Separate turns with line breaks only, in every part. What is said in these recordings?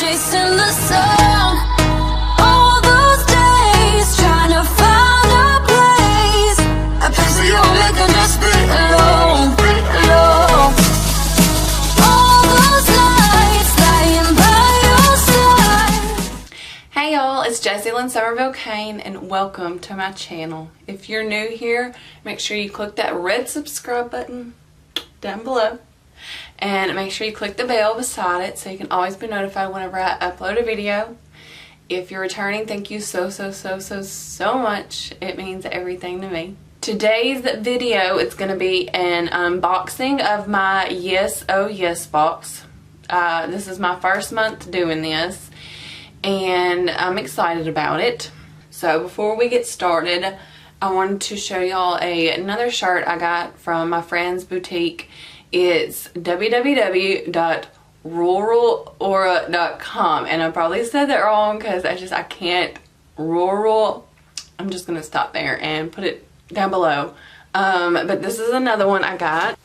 chasing the sun. All those days trying to find a place, a place where you'll make her just be alone, alone. All those nights lying by your side.
Hey y'all, it's Jessie Lynn Somerville Kane and welcome to my channel. If you're new here, make sure you click that red subscribe button down below. And make sure you click the bell beside it so you can always be notified whenever I upload a video. If you're returning, thank you so much. It means everything to me. Today's video, it's going to be an unboxing of my Yas Box. This is my first month doing this and I'm excited about it. So before we get started, I wanted to show y'all another shirt I got from my friend's boutique. It's www.ruralaura.com, and I probably said that wrong because I can't. Rural. I'm just gonna stop there and put it down below. But this is another one I got,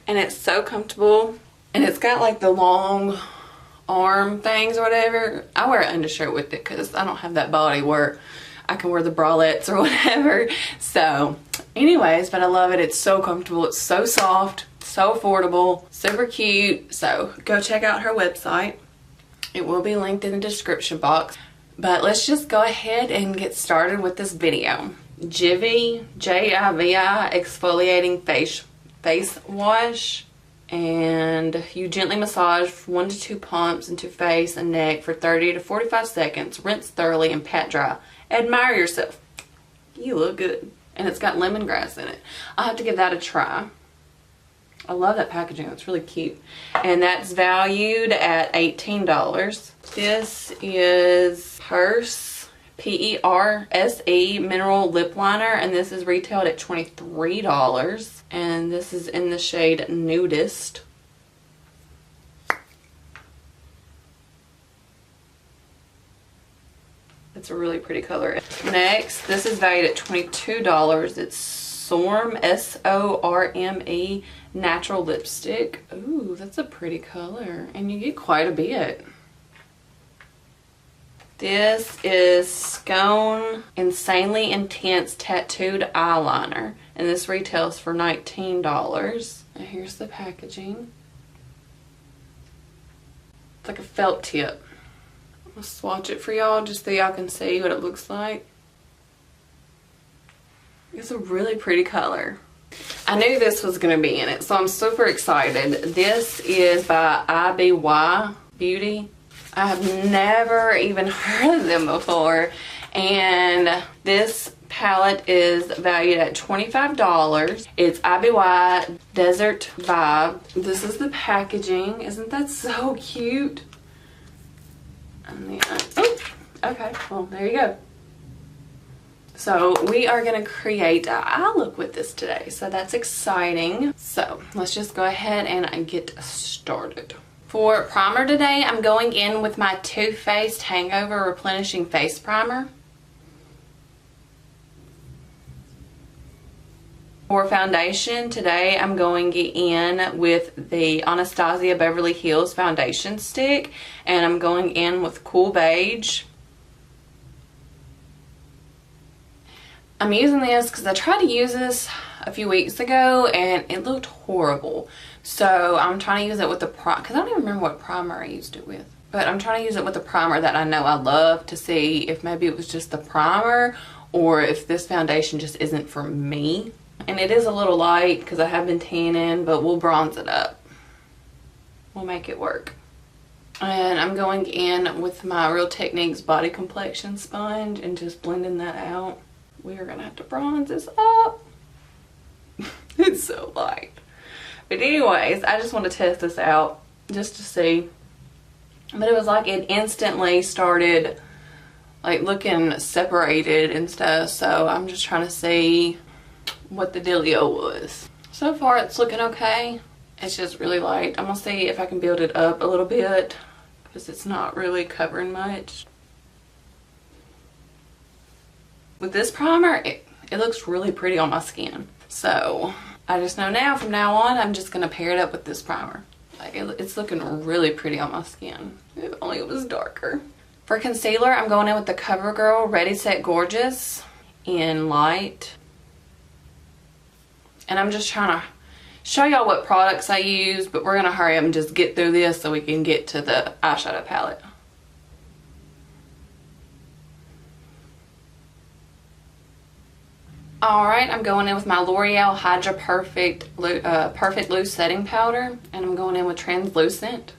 and it's so comfortable, and it's got like the long arm things or whatever. I wear an undershirt with it because I don't have that body where I can wear the bralettes or whatever. So anyways, but I love it. It's so comfortable. It's so soft, so affordable, super cute. So go check out her website. It will be linked in the description box. But let's just go ahead and get started with this video. Jivi, J-I-V-I exfoliating face wash. And you gently massage 1 to 2 pumps into face and neck for 30 to 45 seconds. Rinse thoroughly and pat dry. Admire yourself. You look good. And it's got lemongrass in it. I'll have to give that a try. I love that packaging. It's really cute. And that's valued at $18. This is Perse, P-E-R-S-E mineral lip liner. And this is retailed at $23. And this is in the shade Nudist. It's a really pretty color. Next, this is valued at $22. It's Sorme, S-O-R-M-E natural lipstick. Ooh, that's a pretty color. And you get quite a bit. This is Scone Insanely Intense Tattooed Eyeliner. And this retails for $19. And here's the packaging. It's like a felt tip. I'll swatch it for y'all just so y'all can see what it looks like. It's a really pretty color. I knew this was going to be in it, so I'm super excited. This is by IBY Beauty. I have never even heard of them before. And this palette is valued at $25. It's IBY Desert Vibe. This is the packaging. Isn't that so cute? And then, oh, okay, well, there you go. So we are going to create an eye look with this today. So that's exciting. So let's just go ahead and get started. For primer today, I'm going in with my Too Faced Hangover Replenishing Face Primer. For foundation, today I'm going in with the Anastasia Beverly Hills Foundation Stick. And I'm going in with Cool Beige. I'm using this because I tried to use this a few weeks ago and it looked horrible. So I'm trying to use it with the primer, because I don't even remember what primer I used it with. But I'm trying to use it with the primer that I know I love to see if maybe it was just the primer or if this foundation just isn't for me. And it is a little light because I have been tanning, but we'll bronze it up. We'll make it work. And I'm going in with my Real Techniques Body Complexion Sponge and just blending that out. We are going to have to bronze this up. It's so light. But anyways, I just want to test this out just to see. But it was like it instantly started like looking separated and stuff. So I'm just trying to see what the dealio was. So far it's looking okay. It's just really light. I'm gonna see if I can build it up a little bit because it's not really covering much. With this primer, it looks really pretty on my skin. So I just know now from now on I'm just gonna pair it up with this primer. Like it's looking really pretty on my skin. If only it was darker. For concealer, I'm going in with the CoverGirl Ready Set Gorgeous in light. And I'm just trying to show y'all what products I use, but we're going to hurry up and just get through this so we can get to the eyeshadow palette. Alright, I'm going in with my L'Oreal Hydra Perfect Loose Setting Powder, and I'm going in with Translucent.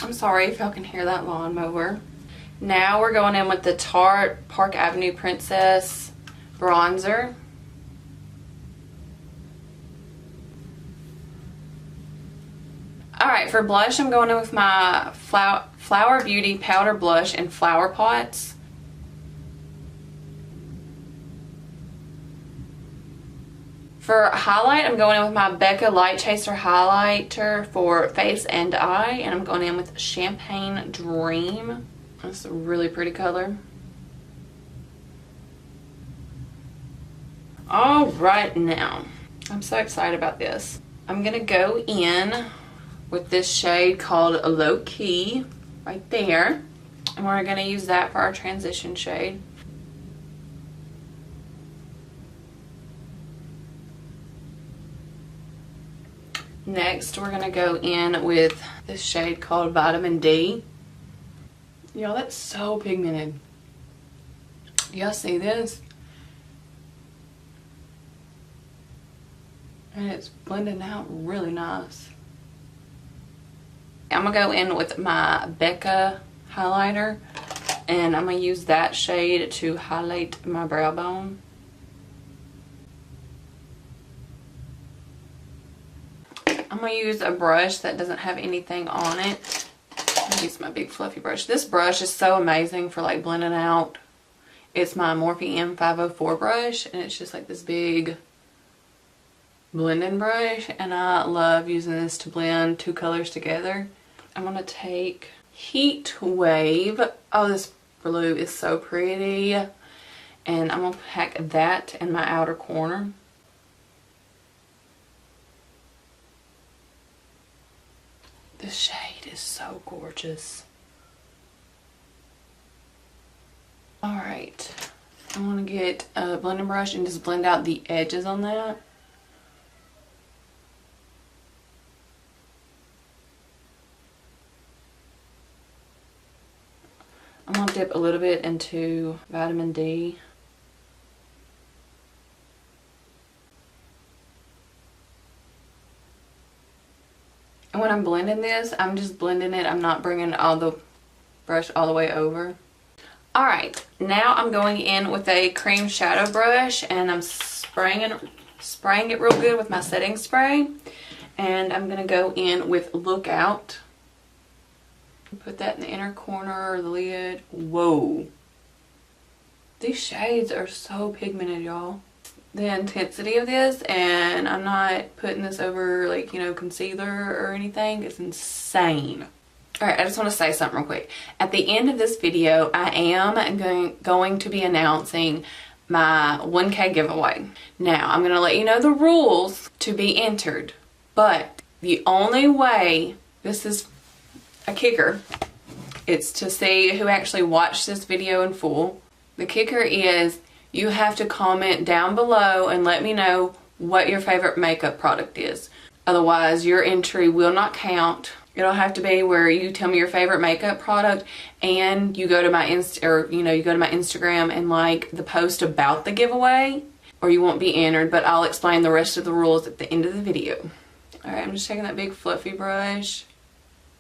I'm sorry if y'all can hear that lawnmower. Now we're going in with the Tarte Park Avenue Princess Bronzer. Alright, for blush, I'm going in with my Flower Beauty Powder Blush in Flower Pots. For highlight, I'm going in with my Becca Light Chaser Highlighter for face and eye. And I'm going in with Champagne Dream. That's a really pretty color. Alright, now, I'm so excited about this. I'm going to go in with this shade called Low Key, right there. And we're going to use that for our transition shade. Next, we're going to go in with this shade called Vitamin D. Y'all, that's so pigmented. Y'all see this? And it's blending out really nice. I'm going to go in with my Becca highlighter, and I'm going to use that shade to highlight my brow bone. I'm going to use a brush that doesn't have anything on it. I'm going to use my big fluffy brush. This brush is so amazing for like blending out. It's my Morphe M504 brush, and it's just like this big blending brush, and I love using this to blend two colors together. I'm going to take Heat Wave. Oh, this blue is so pretty. And I'm going to pack that in my outer corner. This shade is so gorgeous. Alright, I want to get a blending brush and just blend out the edges on that. I'm going to dip a little bit into Vitamin D. And when I'm blending this, I'm just blending it. I'm not bringing all the brush all the way over. Alright, now I'm going in with a cream shadow brush, and I'm spraying it real good with my setting spray. And I'm going to go in with Lookout. Put that in the inner corner or the lid. Whoa. These shades are so pigmented, y'all. The intensity of this, and I'm not putting this over like, you know, concealer or anything. It's insane. Alright, I just want to say something real quick. At the end of this video, I am going to be announcing my 1K giveaway. Now, I'm going to let you know the rules to be entered. But the only way, this is a kicker, it's to see who actually watched this video in full. The kicker is you have to comment down below and let me know what your favorite makeup product is. Otherwise, your entry will not count. It'll have to be where you tell me your favorite makeup product, and you go to my Instagram and like the post about the giveaway, or you won't be entered. But I'll explain the rest of the rules at the end of the video. All right, I'm just taking that big fluffy brush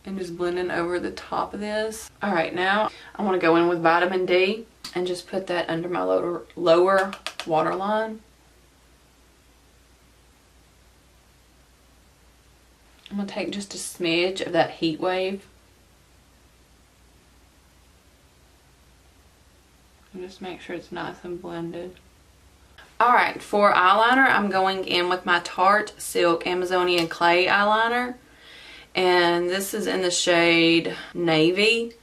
and just blending over the top of this. All right, now I want to go in with Vitamin D and just put that under my lower waterline. I'm going to take just a smidge of that Heat Wave. And just make sure it's nice and blended. Alright, for eyeliner, I'm going in with my Tarte Silk Amazonian Clay eyeliner. And this is in the shade Navy.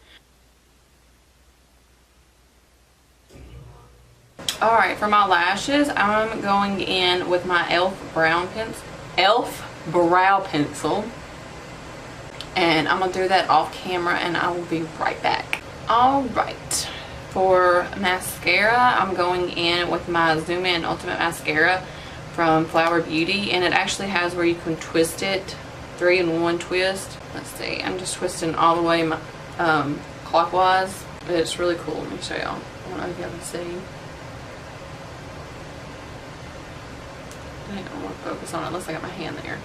Alright, for my lashes, I'm going in with my e.l.f. brow pencil. And I'm going to do that off camera and I will be right back. Alright, for mascara, I'm going in with my Zoom In Ultimate Mascara from Flower Beauty. And it actually has where you can twist it, 3-in-1 twist. Let's see, I'm just twisting all the way clockwise. But it's really cool. Let me show y'all. I don't know if y'all can see. I don't want to focus on it unless I got my hand there.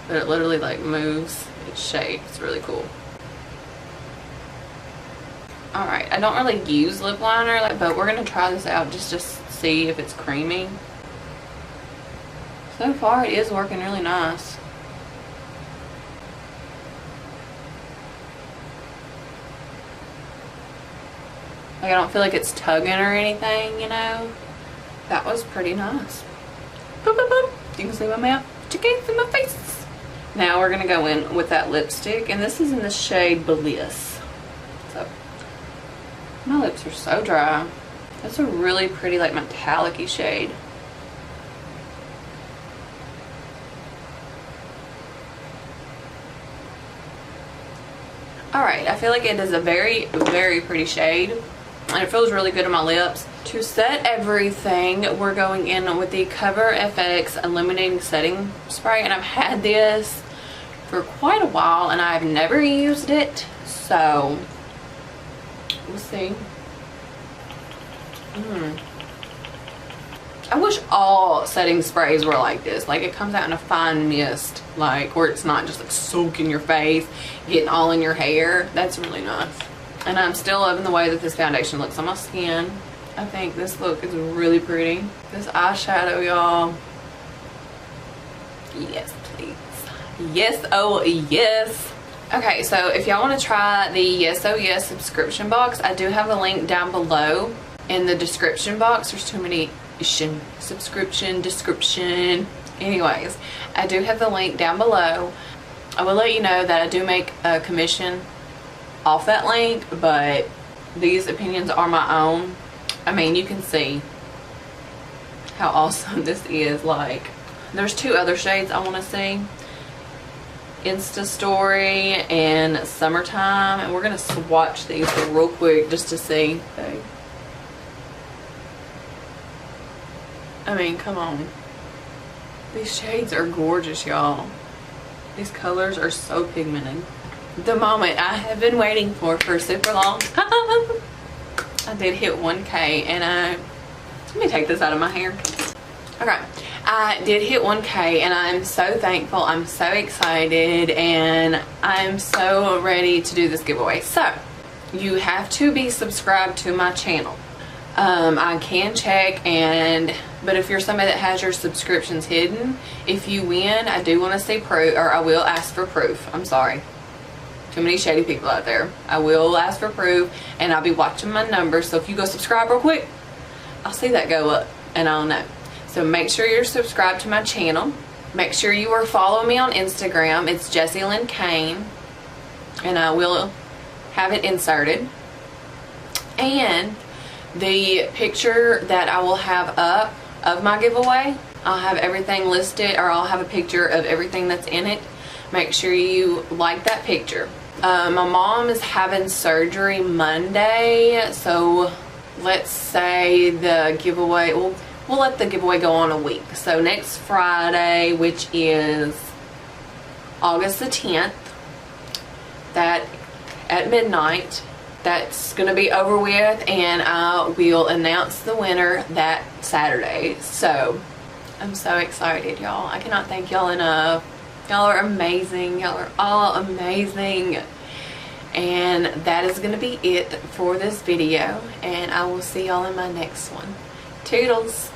But it literally like moves its shape. It's really cool. Alright, I don't really use lip liner, but we're going to try this out just to see if it's creamy. So far it is working really nice. Like, I don't feel like it's tugging or anything, you know. That was pretty nice. Boop, boop, boop. You can see my mouth. But you can't see my face. Now we're going to go in with that lipstick. And this is in the shade Bliss. So, my lips are so dry. That's a really pretty, like, metallic-y shade. Alright, I feel like it is a very, very pretty shade. And it feels really good on my lips. To set everything, we're going in with the Cover FX Illuminating Setting Spray. And I've had this for quite a while and I've never used it. So, we'll see. I wish all setting sprays were like this. Like, it comes out in a fine mist. Like, where it's not just like soaking your face, getting all in your hair. That's really nice. And I'm still loving the way that this foundation looks on my skin. I think this look is really pretty. This eyeshadow, y'all. Yes, please. Yes, oh yes. Okay, so if y'all want to try the Yes Oh Yes subscription box, I do have a link down below in the description box. There's too many subscription description. Anyways, I do have the link down below. I will let you know that I do make a commission off that link, but these opinions are my own. I mean, you can see how awesome this is. Like, there's two other shades I want to see, Insta Story and Summertime, and we're gonna swatch these real quick just to see. Okay. I mean, come on, these shades are gorgeous, y'all. These colors are so pigmented. The moment I have been waiting for a super long time. I did hit 1K and let me take this out of my hair. Okay, I did hit 1K and I'm so thankful. I'm so excited and I'm so ready to do this giveaway. So, you have to be subscribed to my channel. I can check, but if you're somebody that has your subscriptions hidden, if you win, I do want to see proof, or I will ask for proof. I'm sorry. Too many shady people out there. I will ask for proof and I'll be watching my numbers. So if you go subscribe real quick, I'll see that go up and I'll know. So make sure you're subscribed to my channel. Make sure you are following me on Instagram. It's Jessie Lynn Kane. And I will have it inserted. And the picture that I will have up of my giveaway, I'll have everything listed, or I'll have a picture of everything that's in it. Make sure you like that picture. My mom is having surgery Monday, so let's say the giveaway, we'll let the giveaway go on a week. So next Friday, which is August the 10th, that at midnight, that's going to be over with, and I will announce the winner that Saturday. So I'm so excited, y'all. I cannot thank y'all enough. Y'all are amazing. Y'all are all amazing. And that is going to be it for this video. And I will see y'all in my next one. Toodles.